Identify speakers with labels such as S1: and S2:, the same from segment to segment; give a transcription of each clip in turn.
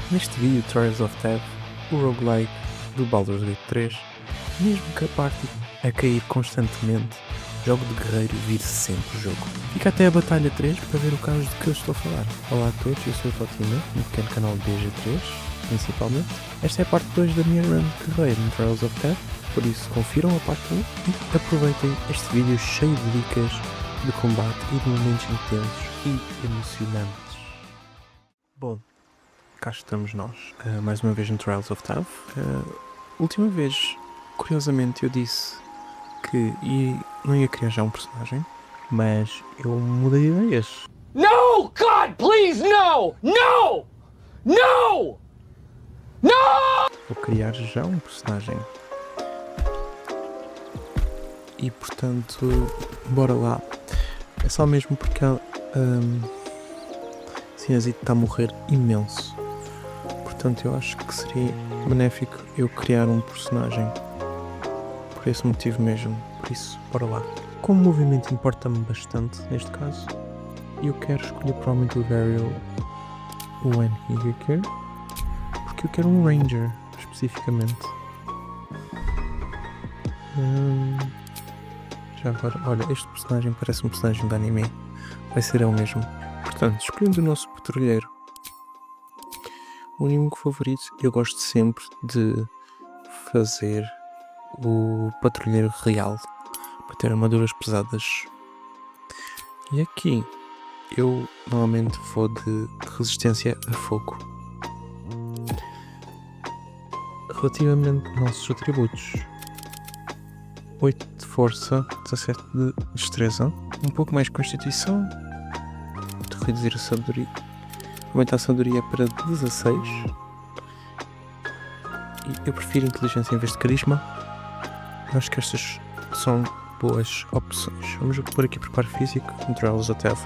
S1: Neste vídeo Trials of Tev, o roguelike do Baldur's Gate 3, mesmo que a party a cair constantemente, jogo de guerreiro vire sempre o jogo. Fica até a Batalha 3 para ver o caso de que eu estou a falar. Olá a todos, eu sou o Totinho, no pequeno canal BG3, principalmente. Esta é a parte 2 da minha run de guerreiro no Trials of Tev, por isso confiram a parte 1 e aproveitem este vídeo cheio de dicas de combate e de momentos intensos e emocionantes. Bom, cá estamos nós, mais uma vez no Trials of Tev. Última vez, curiosamente, eu disse que não ia criar já um personagem, mas eu mudei de ideias.
S2: No! God, please, no! No! No! No!
S1: Vou criar já um personagem. E portanto, bora lá. É só mesmo porque Sinazito está a morrer imenso. Portanto, eu acho que seria benéfico eu criar um personagem. Por esse motivo mesmo. Por isso, bora lá. Como o movimento importa-me bastante, neste caso, eu quero escolher provavelmente o Varial Wenhigaker, porque eu quero um Ranger, especificamente. Já agora, olha, este personagem parece um personagem de anime. Vai ser eu mesmo. Portanto, escolhendo o nosso patrulheiro. O único favorito, eu gosto sempre de fazer o patrulheiro real, para ter armaduras pesadas. E aqui, eu normalmente vou de resistência a fogo. Relativamente aos nossos atributos, 8 de força, 17 de destreza, um pouco mais de constituição, de reduzir a sabedoria, aumentar a sabedoria para 16, e eu prefiro inteligência em vez de carisma. Eu acho que estas são boas opções. Vamos pôr aqui preparo físico, no Trials of Tev.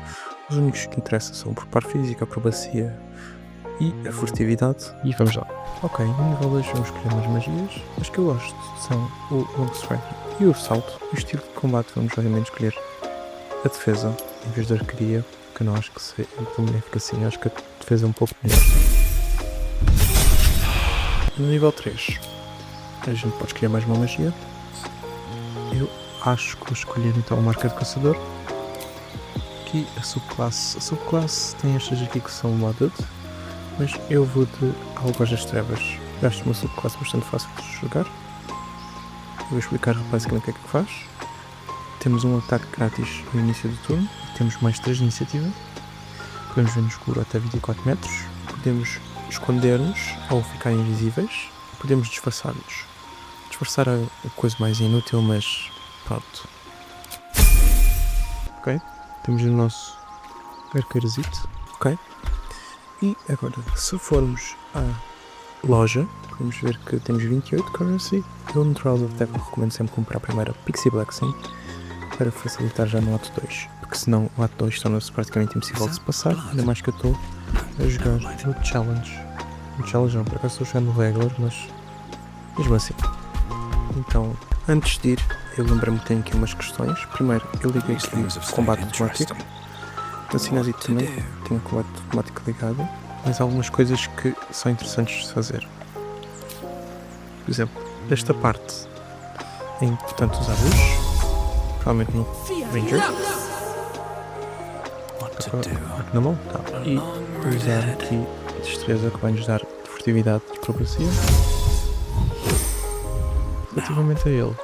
S1: Os únicos que interessam são o preparo físico, a acrobacia e a furtividade. E vamos lá. Ok, no nível 2 vamos escolher umas magias. As que eu gosto são o Long Strike e o salto. O estilo de combate vamos obviamente escolher a defesa em vez da arqueria, que eu não acho que seja tão benéfico assim. Eu acho que a defesa é um pouco melhor. No nível 3 a gente pode escolher mais uma magia. Eu acho que vou escolher então a marca de caçador. Aqui a subclasse. A subclasse tem estas aqui que são modded, mas eu vou de Algoz das Trevas. Eu acho uma subclasse bastante fácil de jogar. Eu vou explicar basicamente o que é que faz. Temos um ataque grátis no início do turno. Temos mais 3 de iniciativa. Podemos ver no escuro até 24 metros. Podemos esconder-nos ou ficar invisíveis. Podemos disfarçar-nos. Disfarçar é a coisa mais inútil, mas pronto. Ok, temos o nosso arqueirozito. Ok. E agora, se formos à loja, podemos ver que temos 28 currency. Eu no Trials of Tev recomendo sempre comprar primeiro a Pixie Black Sim, para facilitar já no ato 2, porque senão o ato 2 torna-se praticamente impossível de se passar, ainda mais que eu estou a jogar no Challenge. No Challenge não, por acaso estou jogando no Regular, mas mesmo assim. Então, antes de ir, eu lembro-me que tenho aqui umas questões. Primeiro, eu liguei aqui o combate automático. Na Sinazito também tenho o combate automático ligado, mas há algumas coisas que são interessantes de fazer. Por exemplo, esta parte é importante usar luz, provavelmente no Ranger. Aqui na mão, tá. E usar aqui a destreza que vai nos dar de furtividade e acrobacia. Relativamente a ele,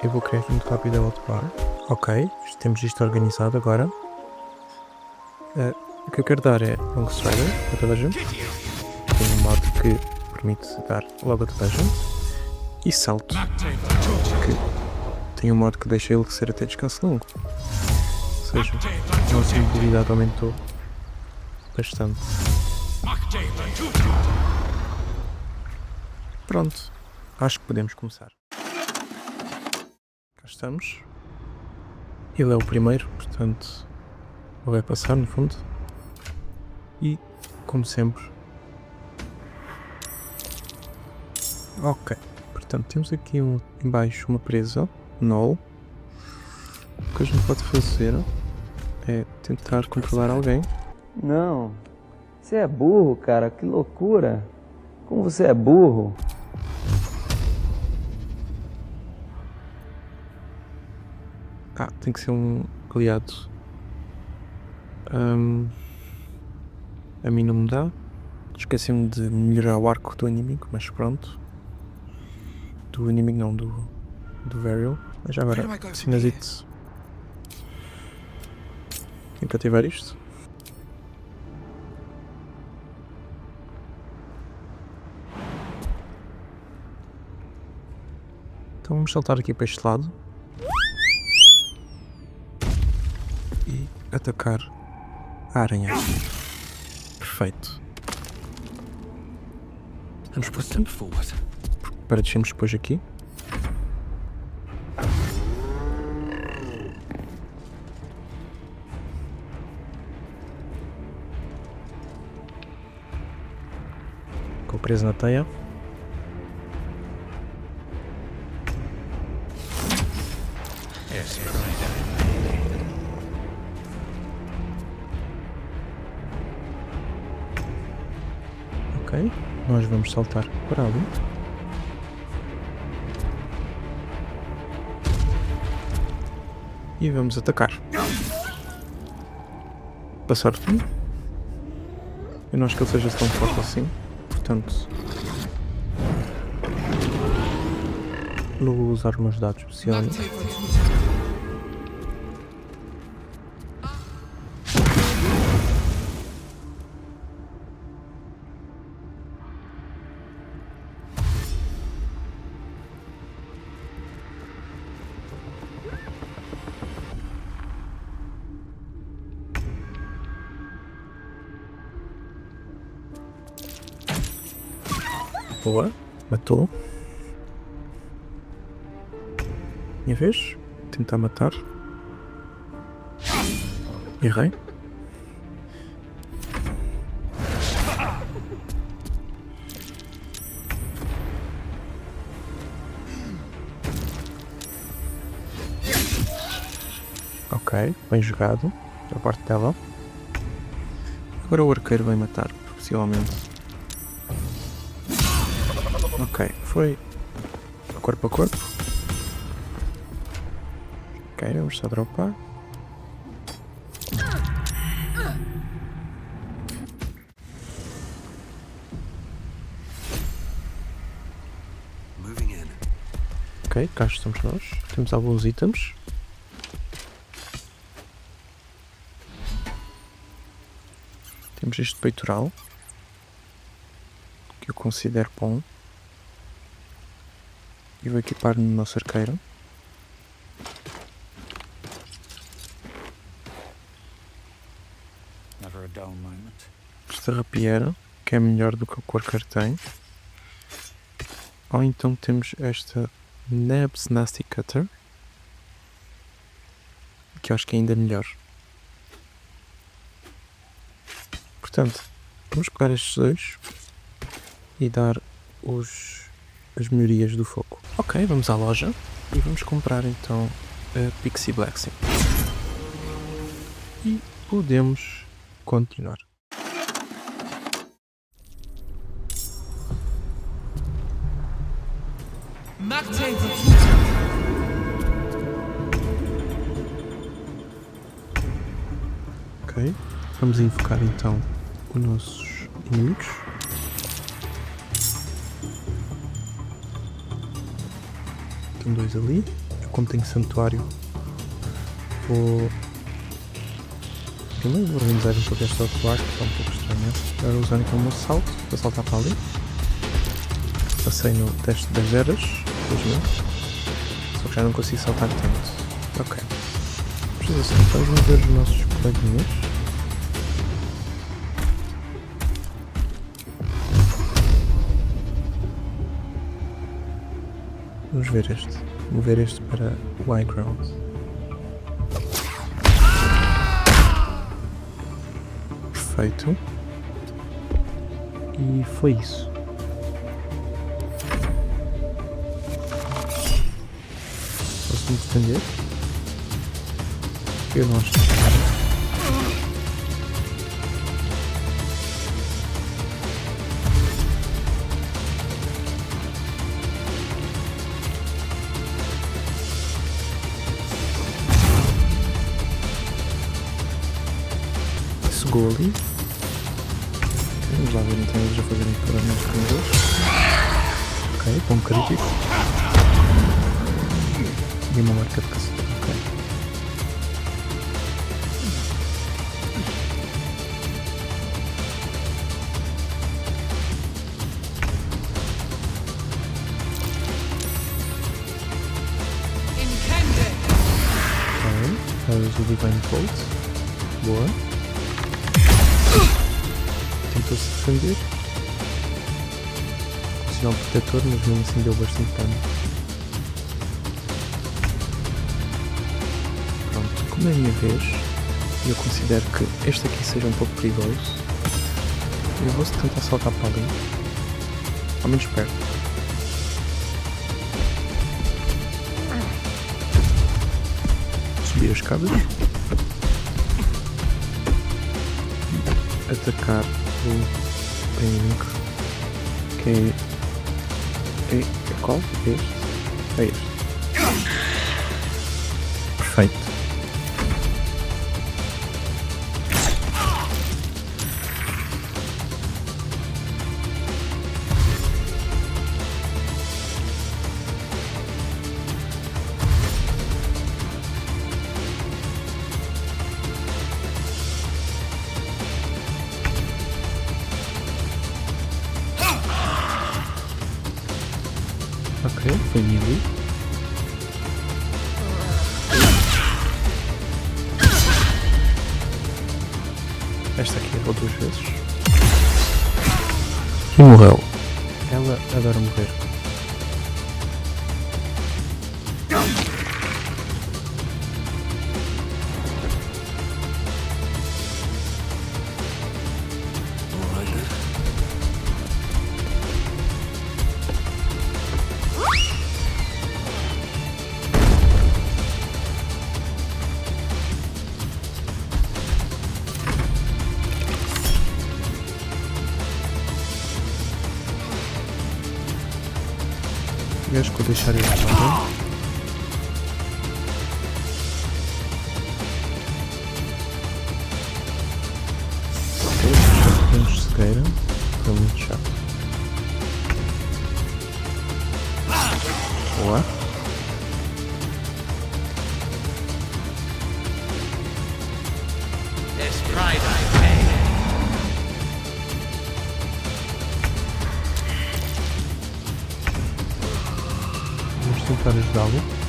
S1: eu vou criar aqui muito rápido a hotbar. Ok, temos isto organizado agora. O que eu quero dar é Long Strider a toda a gente. Tem um modo que permite dar logo a toda a gente. E salto, que tem um modo que deixa ele ser até descanso longo. Ou seja, a nossa mobilidade aumentou bastante. Pronto, acho que podemos começar. Cá estamos. Ele é o primeiro, portanto ele vai passar no fundo. E, como sempre... Ok, portanto temos aqui em baixo uma presa, null. O que a gente pode fazer é tentar controlar alguém.
S3: Não, você é burro, cara, que loucura. Como você é burro.
S1: Tem que ser um aliado. A mim não me dá. Esqueci-me de melhorar o arco do inimigo, mas pronto. Do inimigo não, do Varial. Mas já agora, sinazite. Tem que ativar isto. Então vamos saltar aqui para este lado. E atacar a aranha. Perfeito. Vamos por aqui. Para descermos depois aqui. Ficou preso na teia. Ok, nós vamos saltar para ali. E vamos atacar. Passar tudo. Eu não acho que ele seja tão forte assim. Portanto, não vou usar os meus dados especiais. Boa, matou. Minha vez, tentar matar. Errei. Ok, bem jogado da parte dela. Agora o arqueiro vai matar, possivelmente. Ok, foi corpo a corpo. Ok, vamos só dropar. Ok, cá estamos nós. Temos alguns itens. Temos este peitoral, que eu considero bom. E vou equipar no nosso arqueiro. Esta rapieira, que é melhor do que o arqueiro tem. Ou então temos esta Neb's Nasty Cutter, que eu acho que é ainda melhor. Portanto, vamos pegar estes dois e dar as melhorias do fogo. Ok, vamos à loja e vamos comprar então a Pixie Blacksmith. E podemos continuar. Ok, vamos invocar então os nossos inimigos. Tem dois ali. Eu, como tenho santuário, vou primeiro organizar um pouco esta outro arco, que é um pouco estranho. Agora usar então o meu salto para saltar para ali. Passei no teste das eras, felizmente. Só que já não consigo saltar tanto. Ok. Vamos assim, vamos ver os nossos coleguinhas. Vamos ver este. Vou ver este para o high ground. Perfeito. E foi isso. Posso me defender? Eu não acho que Go ali. Ok, vamos lá ver então eles a fazerem problemas com os outros. Ok, bom crítico. E uma marca de caçador, ok. O Divine Bolt. Boa. Tentou-se defender. Com o sinal protetor, mas mesmo assim deu bastante dano. Pronto, como é a minha vez, eu considero que este aqui seja um pouco perigoso. Eu vou tentar saltar para ali. Ao menos perto. Subir as escadas. Atacar o inimigo, que é qual? Este? É este. Perfeito. Ok, foi melee. Esta aqui errou 2 vezes. E morreu. Ela adora morrer. Eu acho que vou deixar ele lá. Temos cegueira. Foi muito chato. Boa. Vamos tentar ajudá-lo.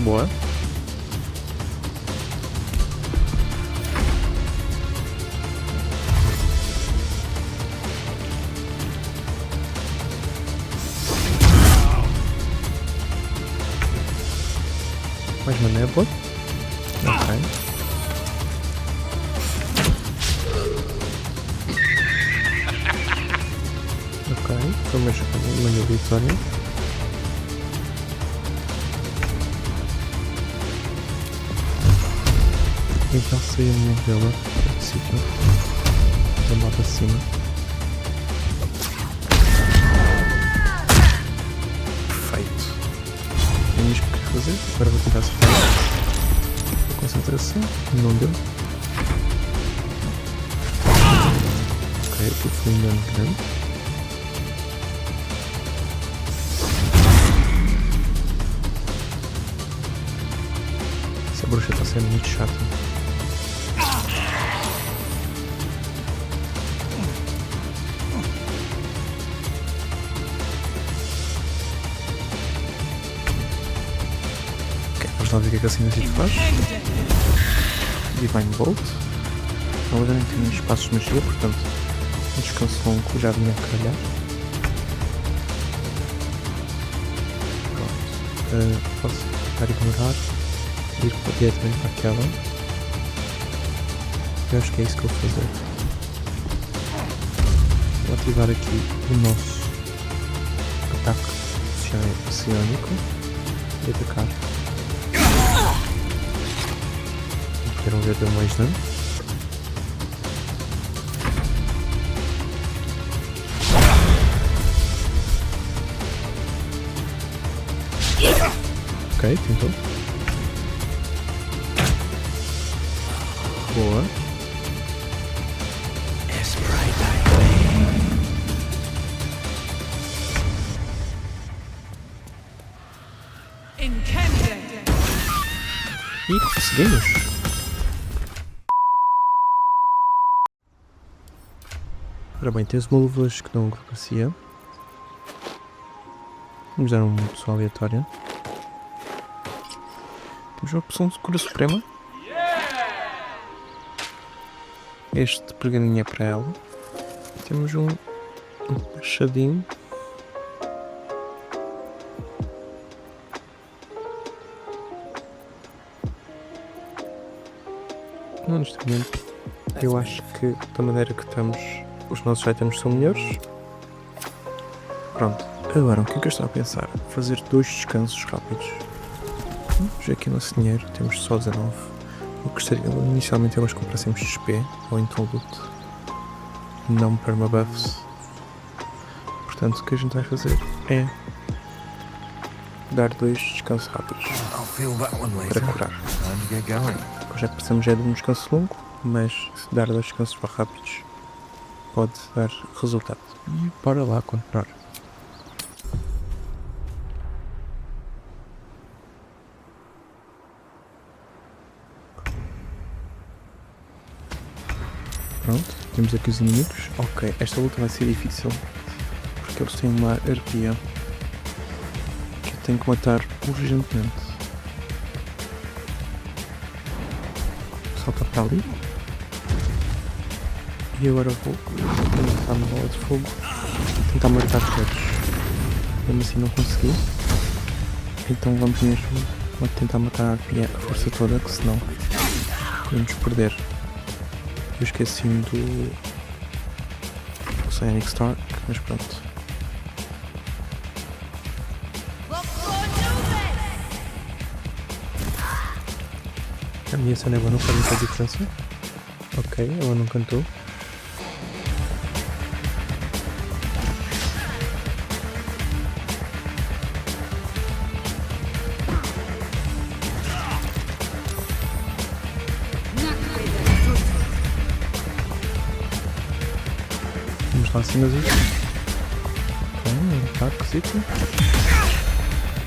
S1: Boa. Mais uma névoa. Ok. Ok, foi uma vitória. Então seria uma vela de sítio. Vamos lá para cima. Perfeito. É isto que queria fazer. Agora vou tentar acertar. A concentração. Não deu. Ok, aqui foi um dano grande. Essa bruxa está sendo muito chata. Vamos lá ver o que a Cinecito faz. Divine Bolt. Ela já nem tem espaços de magia, portanto um descanso longo já vinha a calhar. Pronto. Posso tentar ignorar e ir diretamente para aquela. Eu acho que é isso que eu vou fazer. Vou ativar aqui o nosso ataque psionico e atacar. Quero ver deu mais dano. Ok, tentou. Boa. E conseguimos. Ora bem, tens uma luva que não acrobacia. Vamos dar uma pessoa aleatória. Temos uma opção de cura suprema. Este pergaminho é para ela. Temos um machadinho. Não, neste momento, eu acho que da maneira que estamos, os nossos items são melhores. Pronto. Agora, o que é que eu estava a pensar? Fazer 2 descansos rápidos. Já aqui no nosso dinheiro temos só 19. Eu gostaria, inicialmente, elas comprássemos XP ou então loot. Não permabuffs. Portanto, o que a gente vai fazer é dar 2 descansos rápidos para curar. Já que precisamos de um descanso longo, mas se dar 2 descansos rápidos pode dar resultado. E bora lá comprar. Pronto, temos aqui os inimigos. Ok, esta luta vai ser difícil porque eles têm uma arpia que eu tenho que matar urgentemente. Salta para ali. E agora vou tentar uma bola de fogo e tentar matar todos. Mesmo assim não consegui. Então vamos mesmo tentar matar a arpia a força toda, que senão podemos perder. Eu esqueci-me do Cyanic Star, mas pronto. A minha cena não faz muita diferença. Ok, ela não cantou. Vamos lá acima disso. Ok, um ataquezito.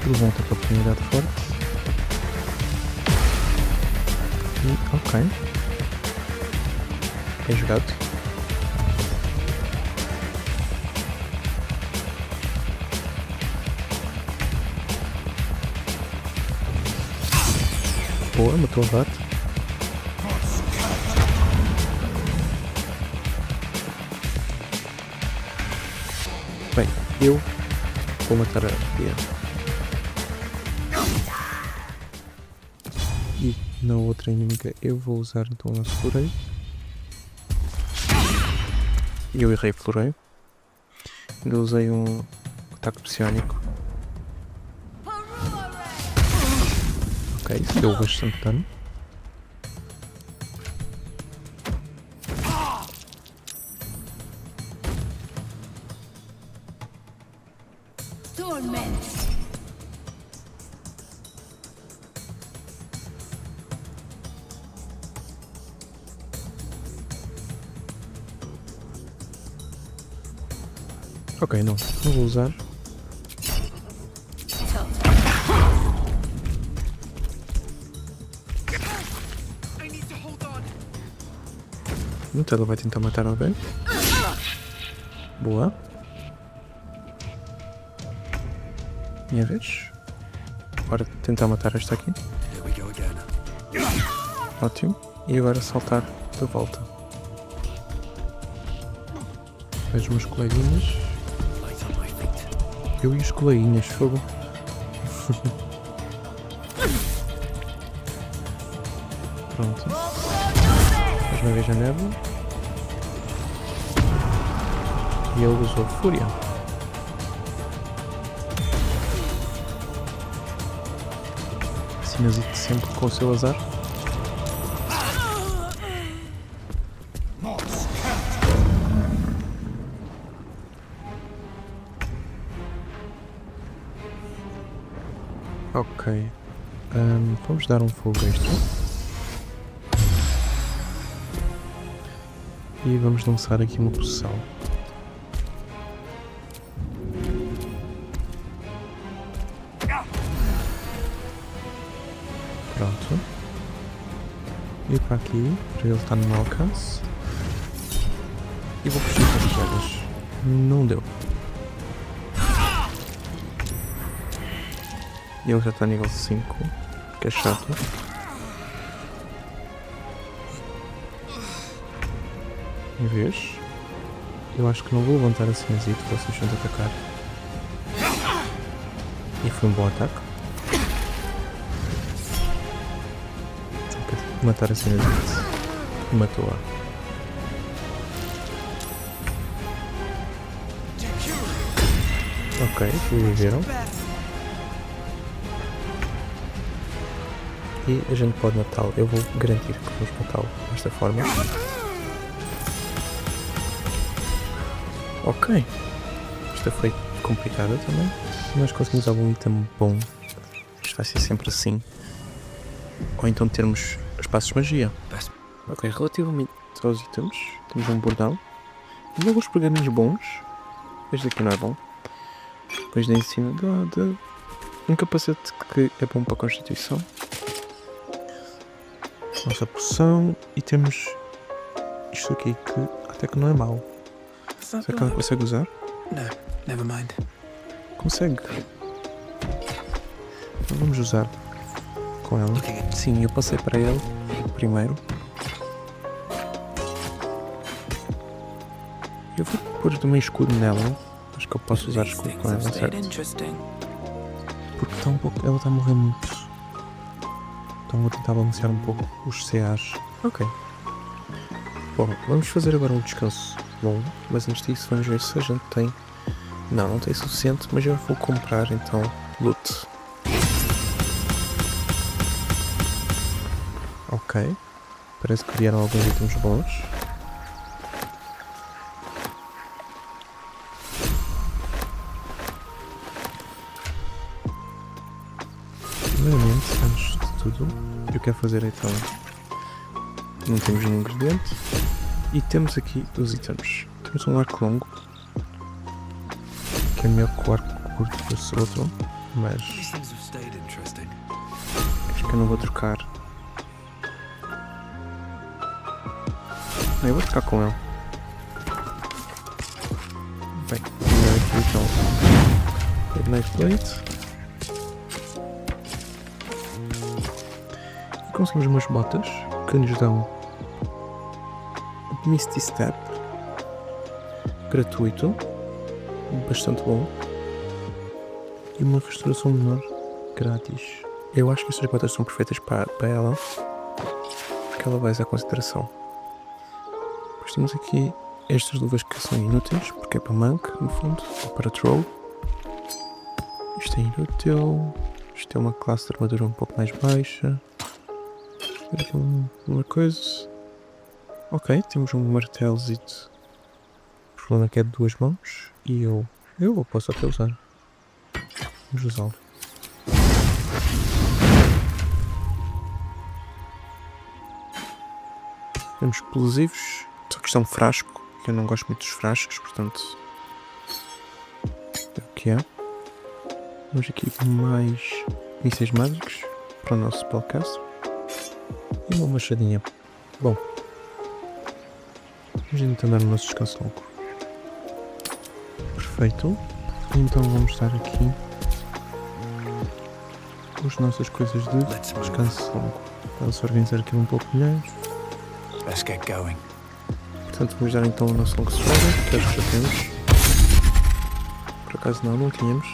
S1: Levanta com a oportunidade forte. E, ok. É jogado. Boa, matou o rato. Bem, eu vou matar a arpia. E na outra inimiga eu vou usar então o nosso floreio. E eu errei floreio. Ainda usei um ataque psionico. Ok, isso deu bastante dano. Ok, não vou usar. Então ela vai tentar matar alguém. Boa. Minha vez. Agora tentar matar esta aqui. Ótimo. E agora saltar de volta. Vejo meus coleguinhas. Eu e os coleguinhas, fogo. Pronto. Mais uma vez a névoa. E ele usou fúria. Assim, sempre com o seu azar. Ok, Vamos dar um fogo extra. E vamos lançar aqui uma poção. Pronto. E para aqui, para ele estar no meu alcance. E vou puxar as pedras. Não deu. E ele já está a nível 5, que é chato. Em vez, eu acho que não vou levantar assim as it, vocês vão atacar. E foi um bom ataque. Matar assim as it. E matou-a. Ok, viveram. E a gente pode matá-lo. Eu vou garantir que vamos matá-lo desta forma. Ok. Esta foi complicada também. Se nós conseguimos algum item bom, isto vai ser sempre assim. Ou então termos espaços de magia. Ok, relativamente aos itens, temos um bordão. E alguns pergaminhos bons. Este aqui não é bom. Depois da ensino de um capacete que é bom para a constituição. Nossa poção. E temos isto aqui que até que não é mau. Será que ela consegue usar?
S3: No, never mind.
S1: Consegue. Então vamos usar com ela. Sim, eu passei para ele primeiro. Eu vou pôr também escudo nela. Acho que eu posso usar escudo com ela, certo? Porque está um pouco, ela está a morrer muito. Então vou tentar balancear um pouco os CAs. Ok. Bom, vamos fazer agora um descanso longo. Mas antes disso vamos ver se a gente tem... Não tem suficiente, mas eu vou comprar então loot. Ok. Parece que vieram alguns itens bons. Primeiramente, antes de tudo, eu quero fazer então... Não temos nenhum ingrediente. E temos aqui os itens. Temos um arco longo. Que é melhor que o arco curto desse outro. Mas... acho que eu não vou trocar. Não, eu vou trocar com ele. Bem, vou aqui então. Ignite Blade. E conseguimos umas botas que nos dão Misty Step gratuito, bastante bom, e uma restauração menor grátis. Eu acho que estas botas são perfeitas para ela, porque ela vai usar consideração. Depois temos aqui estas luvas que são inúteis, porque é para Monk, no fundo, ou para Troll. Isto é inútil. Isto é uma classe de armadura um pouco mais baixa. Aqui uma coisa. Ok, temos um martelozito. O problema é que é de 2 mãos. E eu posso até usar. Vamos usá-lo. Temos explosivos. Só que isto é um frasco. Que eu não gosto muito dos frascos, portanto... é o que é. Vamos aqui com mais mísseis mágicos para o nosso spellcaster. E uma machadinha. Bom. Vamos então dar o nosso descanso longo. Perfeito. Então vamos estar aqui com as nossas coisas de descanso longo. Vamos organizar aqui um pouco melhor.
S3: Let's get going.
S1: Portanto, vamos dar então o nosso long strider, que acho que já temos. Por acaso não tínhamos.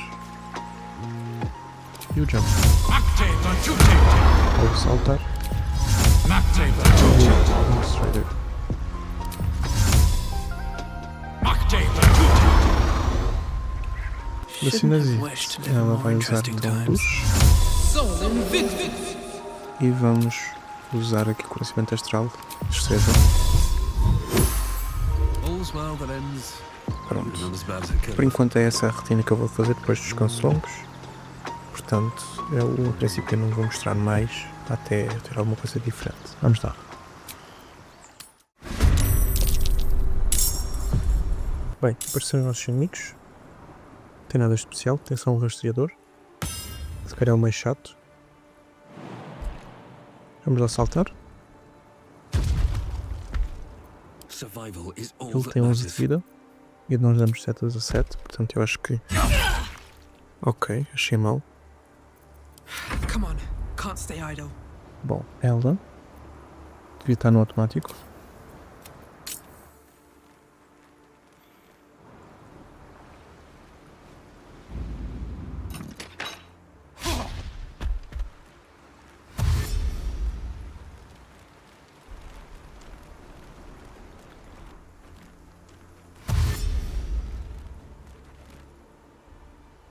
S1: E o jump. Ou saltar. E o long strider. Da Sinazite, ela vai usar então o push. E vamos usar aqui o conhecimento astral. Destreza. Pronto. Por enquanto é essa a rotina que eu vou fazer depois dos descansos longos. portanto eu a princípio não vou mostrar mais até ter alguma coisa diferente. Vamos lá. Bem, apareceram os nossos inimigos. Não tem nada de especial, tem só um rastreador. Se calhar é o mais chato. Vamos lá saltar.
S3: Survival is all
S1: Ele
S3: that
S1: tem 11 de
S3: matters.
S1: vida. E nós damos 7 a 17, portanto eu acho que... Ok, achei mal.
S4: Come on, can't stay idle.
S1: Bom, ela devia estar no automático.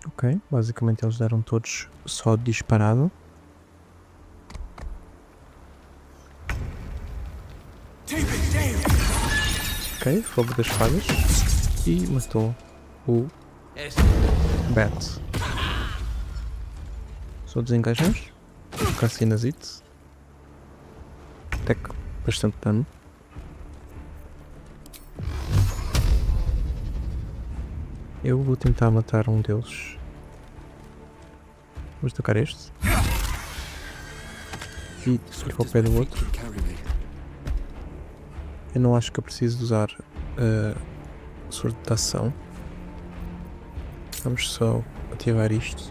S1: Ok, basicamente eles deram todos só disparado. Ok, fogo das fadas. E matou o Bat. Só desengajamos. Cassinazite. Até que bastante dano. Eu vou tentar matar um deles. Vou tocar este. E ir ao pé do outro. Eu não acho que eu preciso de usar a sorte de ação. Vamos só ativar isto.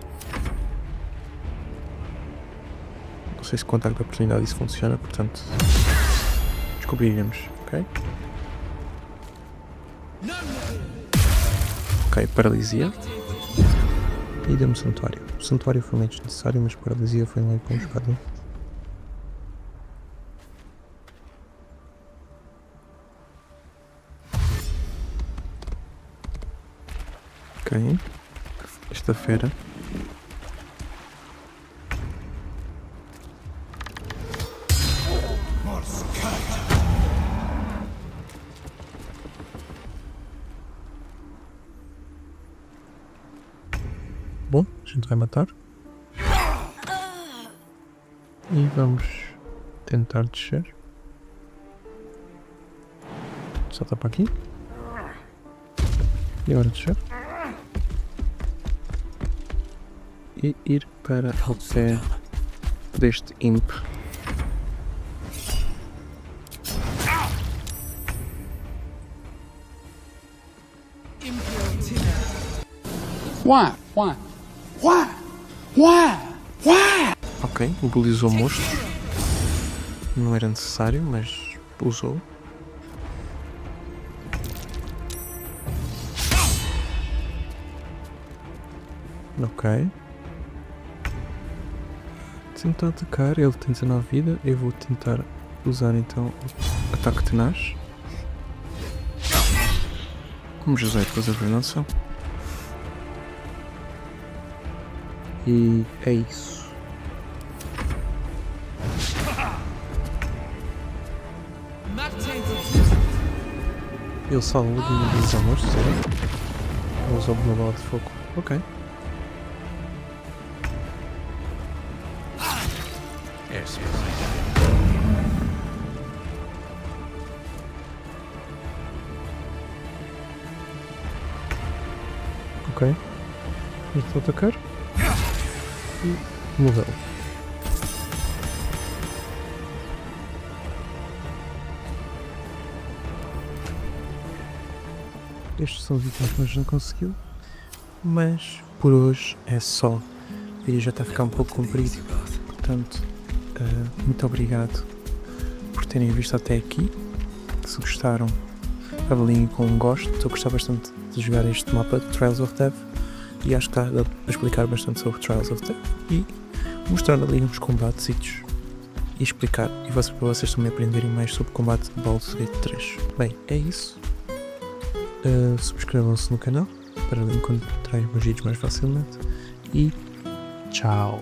S1: Não sei se com ataque de oportunidade isso funciona, portanto descobriremos, ok? Ok, paralisia. E deu-me santuário. O santuário foi meio desnecessário, mas paralisia foi meio com buscado. Ok. Esta fera. Bom, a gente vai matar. E vamos tentar descer. Salta para aqui. E agora descer. E ir para o pé deste imp.
S2: Why? Why? Why? Why? Why?
S1: Ok, mobilizou o monstro. Não era necessário, mas usou. Ok. Tentar atacar, ele tem 19 vida. Eu vou tentar usar então o ataque tenaz. Vamos usar depois a coordenação. E é isso. Ele salva de mobilizar monstros, será? Ele usou uma bola de fogo. Ok. Ok. Estou a atacar. E morreu. Estes são os itens que a gente não conseguiu. Mas por hoje é só. O vídeo já está a ficar um pouco comprido. Portanto, muito obrigado por terem visto até aqui. Se gostaram, avaliem com um gosto. Estou a gostar bastante de jogar este mapa de Trials of Death. E acho que está a explicar bastante sobre Trials of Death. E mostrar ali uns combates e explicar. E para vocês também aprenderem mais sobre o combate de Baldur's Gate 3. Bem, é isso. Subscrevam-se no canal para encontrar os vídeos mais facilmente. E tchau!